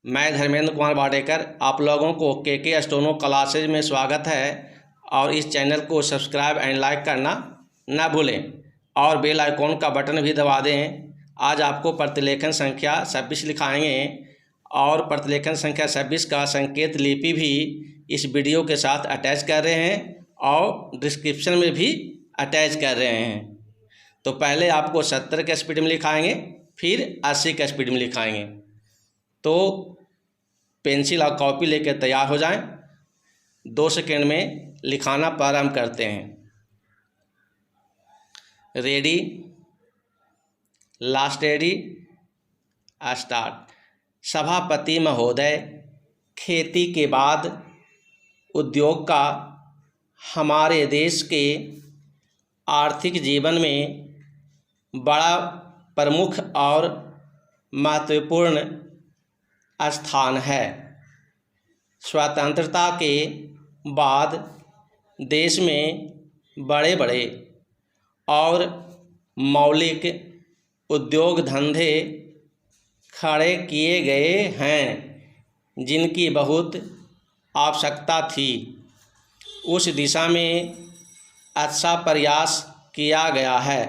मैं धर्मेंद्र कुमार वाडेकर आप लोगों को के स्टोनो क्लासेज में स्वागत है और इस चैनल को सब्सक्राइब एंड लाइक करना ना भूलें और बेल आइकॉन का बटन भी दबा दें। आज आपको प्रतिलेखन संख्या 26 लिखाएंगे और प्रतिलेखन संख्या 26 का संकेत लिपि भी इस वीडियो के साथ अटैच कर रहे हैं और डिस्क्रिप्शन में भी अटैच कर रहे हैं। तो पहले आपको 70 के स्पीड में लिखाएंगे, फिर 80 के स्पीड में लिखाएंगे। तो पेंसिल और कॉपी लेकर तैयार हो जाएं। 2 सेकेंड में लिखाना प्रारंभ करते हैं। Ready, last ready, start. सभापति महोदय, खेती के बाद उद्योग का हमारे देश के आर्थिक जीवन में बड़ा प्रमुख और महत्वपूर्ण स्थान है। स्वतंत्रता के बाद देश में बड़े बड़े और मौलिक उद्योग धंधे खड़े किए गए हैं जिनकी बहुत आवश्यकता थी। उस दिशा में अच्छा प्रयास किया गया है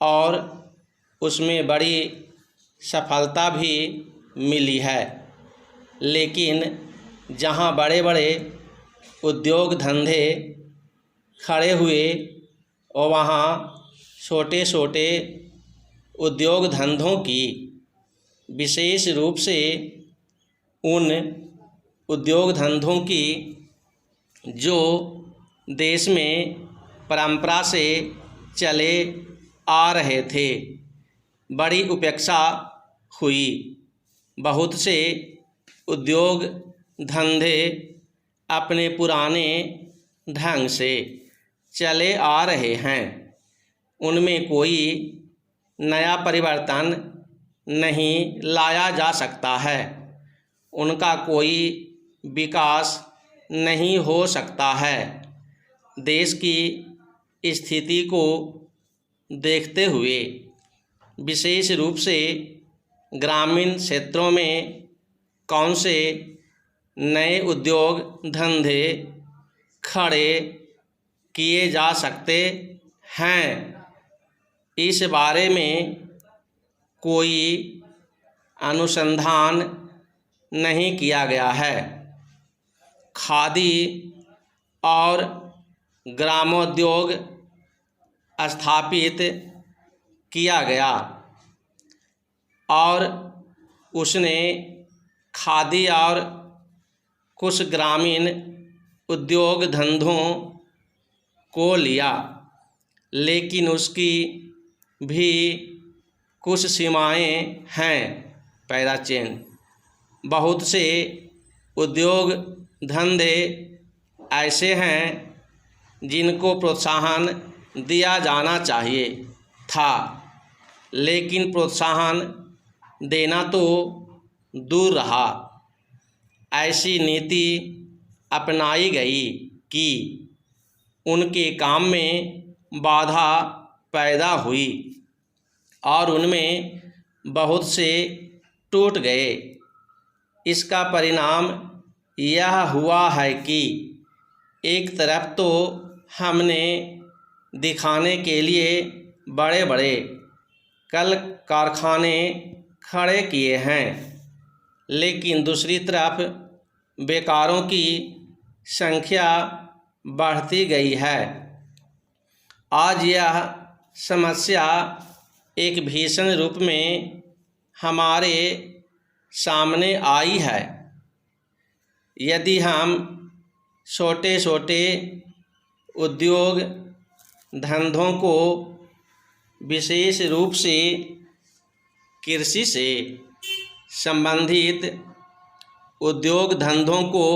और उसमें बड़ी सफलता भी मिली है। लेकिन जहां बड़े बड़े उद्योग धंधे खड़े हुए और वहां छोटे छोटे उद्योग धंधों की, विशेष रूप से उन उद्योग धंधों की जो देश में परंपरा से चले आ रहे थे, बड़ी उपेक्षा हुई। बहुत से उद्योग धंधे अपने पुराने ढंग से चले आ रहे हैं, उनमें कोई नया परिवर्तन नहीं लाया जा सकता है, उनका कोई विकास नहीं हो सकता है। देश की स्थिति को देखते हुए विशेष रूप से ग्रामीण क्षेत्रों में कौन से नए उद्योग धंधे खड़े किए जा सकते हैं, इस बारे में कोई अनुसंधान नहीं किया गया है। खादी और ग्रामोद्योग स्थापित किया गया और उसने खादी और कुछ ग्रामीण उद्योग धंधों को लिया, लेकिन उसकी भी कुछ सीमाएं हैं। पैराचेन, बहुत से उद्योग धंधे ऐसे हैं जिनको प्रोत्साहन दिया जाना चाहिए था, लेकिन प्रोत्साहन देना तो दूर रहा। ऐसी नीति अपनाई गई कि उनके काम में बाधा पैदा हुई और उनमें बहुत से टूट गए। इसका परिणाम यह हुआ है कि एक तरफ तो हमने दिखाने के लिए बड़े बड़े कल कारखाने खड़े किए हैं, लेकिन दूसरी तरफ बेकारों की संख्या बढ़ती गई है। आज यह समस्या एक भीषण रूप में हमारे सामने आई है। यदि हम छोटे छोटे उद्योग धंधों को, विशेष रूप से कृषि से संबंधित उद्योग धंधों को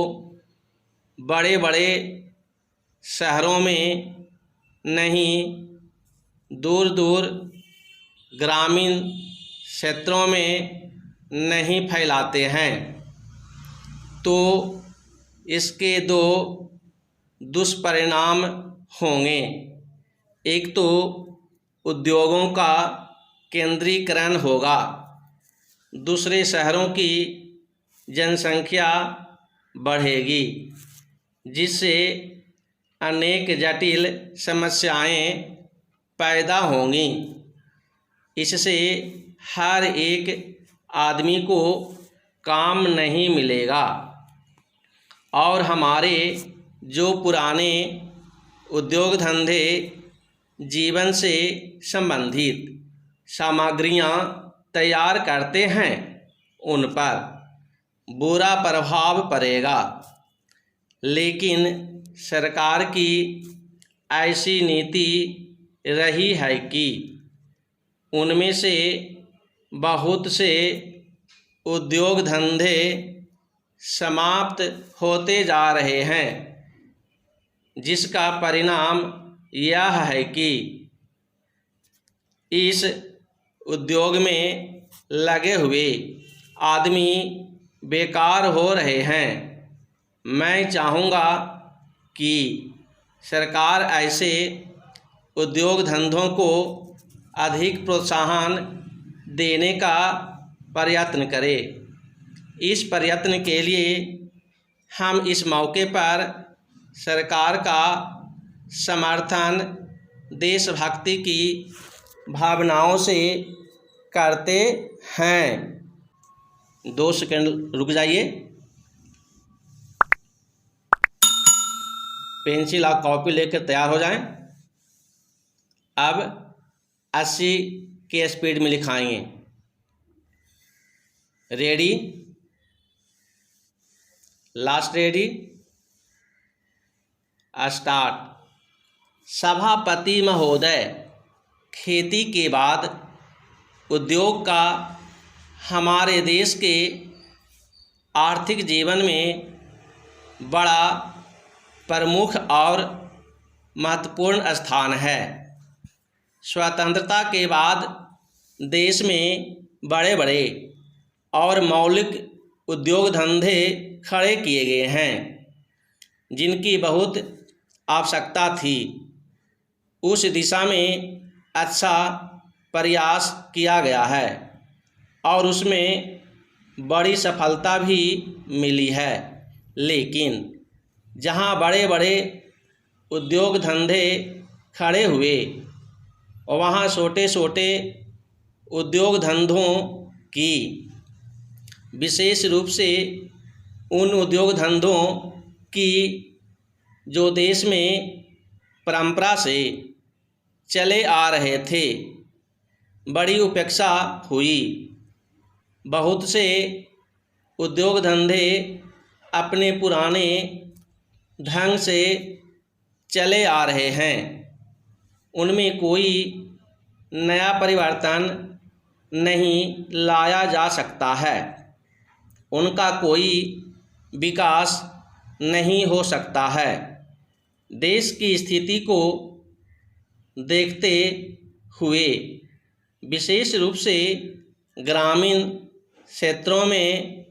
बड़े बड़े शहरों में नहीं, दूर दूर ग्रामीण क्षेत्रों में नहीं फैलाते हैं, तो इसके 2 दुष्परिणाम होंगे। एक तो उद्योगों का केंद्रीकरण होगा, दूसरे शहरों की जनसंख्या बढ़ेगी, जिससे अनेक जटिल समस्याएं पैदा होंगी। इससे हर एक आदमी को काम नहीं मिलेगा और हमारे जो पुराने उद्योग धंधे, जीवन से संबंधित सामग्रियां तैयार करते हैं, उन पर बुरा प्रभाव पड़ेगा। लेकिन सरकार की ऐसी नीति रही है कि उनमें से बहुत से उद्योग धंधे समाप्त होते जा रहे हैं, जिसका परिणाम यह है कि इस उद्योग में लगे हुए आदमी बेकार हो रहे हैं। मैं चाहूँगा कि सरकार ऐसे उद्योग धंधों को अधिक प्रोत्साहन देने का प्रयत्न करे। इस प्रयत्न के लिए हम इस मौके पर सरकार का समर्थन देशभक्ति की भावनाओं से करते हैं। 2 सेकंड रुक जाइए। पेंसिल और कॉपी लेकर तैयार हो जाएं। अब 80 के स्पीड में लिखाएंगे। Ready, last ready, start. सभापति महोदय, खेती के बाद उद्योग का हमारे देश के आर्थिक जीवन में बड़ा प्रमुख और महत्वपूर्ण स्थान है। स्वतंत्रता के बाद देश में बड़े बड़े और मौलिक उद्योग धंधे खड़े किए गए हैं, जिनकी बहुत आवश्यकता थी। उस दिशा में अच्छा प्रयास किया गया है और उसमें बड़ी सफलता भी मिली है। लेकिन जहां बड़े बड़े उद्योग धंधे खड़े हुए, वहां छोटे छोटे उद्योग धंधों की, विशेष रूप से उन उद्योग धंधों की जो देश में परंपरा से चले आ रहे थे, बड़ी उपेक्षा हुई। बहुत से उद्योग धंधे अपने पुराने ढंग से चले आ रहे हैं, उनमें कोई नया परिवर्तन नहीं लाया जा सकता है, उनका कोई विकास नहीं हो सकता है। देश की स्थिति को देखते हुए विशेष रूप से ग्रामीण क्षेत्रों में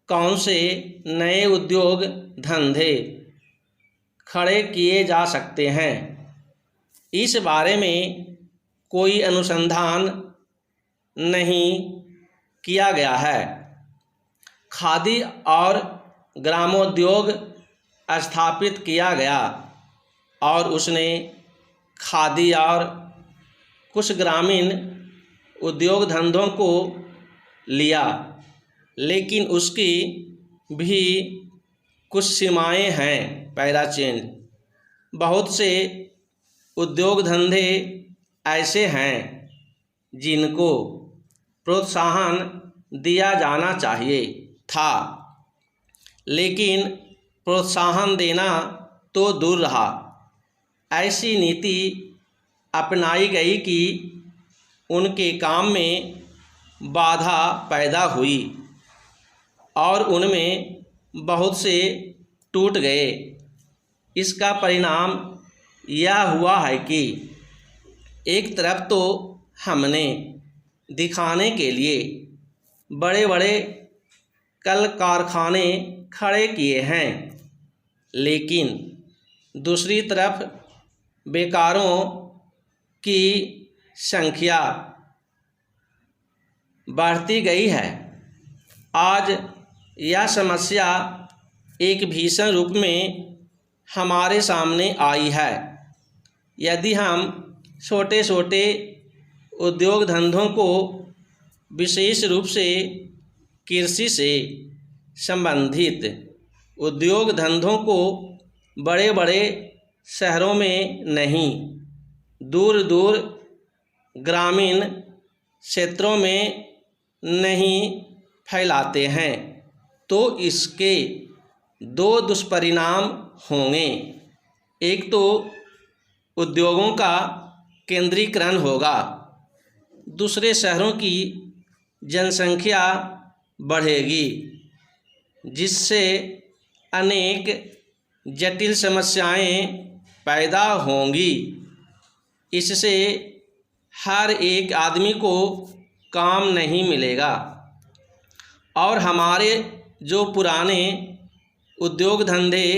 कौन से नए उद्योग धंधे खड़े किए जा सकते हैं, इस बारे में कोई अनुसंधान नहीं किया गया है। खादी और ग्रामोद्योग स्थापित किया गया और उसने खादी और कुछ ग्रामीण उद्योग धंधों को लिया, लेकिन उसकी भी कुछ सीमाएं हैं। पैराचेंज, बहुत से उद्योग धंधे ऐसे हैं जिनको प्रोत्साहन दिया जाना चाहिए था, लेकिन प्रोत्साहन देना तो दूर रहा। ऐसी नीति अपनाई गई कि उनके काम में बाधा पैदा हुई और उनमें बहुत से टूट गए। इसका परिणाम यह हुआ है कि एक तरफ तो हमने दिखाने के लिए बड़े बड़े कल कारखाने खड़े किए हैं, लेकिन दूसरी तरफ बेकारों की संख्या बढ़ती गई है। आज यह समस्या एक भीषण रूप में हमारे सामने आई है। यदि हम छोटे छोटे उद्योग धंधों को, विशेष रूप से कृषि से संबंधित उद्योग धंधों को बड़े बड़े शहरों में नहीं, दूर दूर ग्रामीण क्षेत्रों में नहीं फैलाते हैं तो इसके दो दुष्परिणाम होंगे। एक तो उद्योगों का केंद्रीकरण होगा, दूसरे शहरों की जनसंख्या बढ़ेगी, जिससे अनेक जटिल समस्याएं पैदा होंगी। इससे हर एक आदमी को काम नहीं मिलेगा और हमारे जो पुराने उद्योग धंधे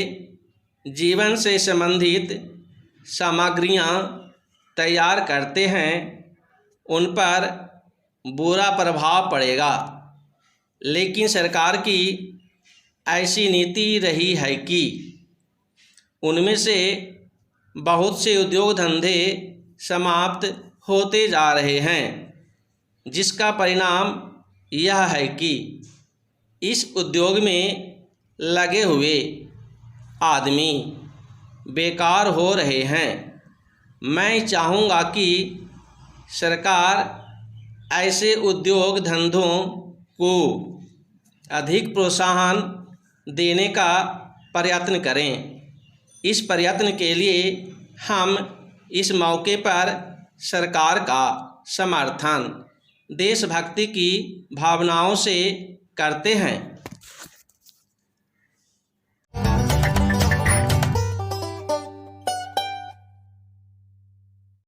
जीवन से संबंधित सामग्रियां तैयार करते हैं उन पर बुरा प्रभाव पड़ेगा। लेकिन सरकार की ऐसी नीति रही है कि उनमें से बहुत से उद्योग धंधे समाप्त होते जा रहे हैं, जिसका परिणाम यह है कि इस उद्योग में लगे हुए आदमी बेकार हो रहे हैं। मैं चाहूँगा कि सरकार ऐसे उद्योग धंधों को अधिक प्रोत्साहन देने का प्रयत्न करें। इस प्रयत्न के लिए हम इस मौके पर सरकार का समर्थन देशभक्ति की भावनाओं से करते हैं।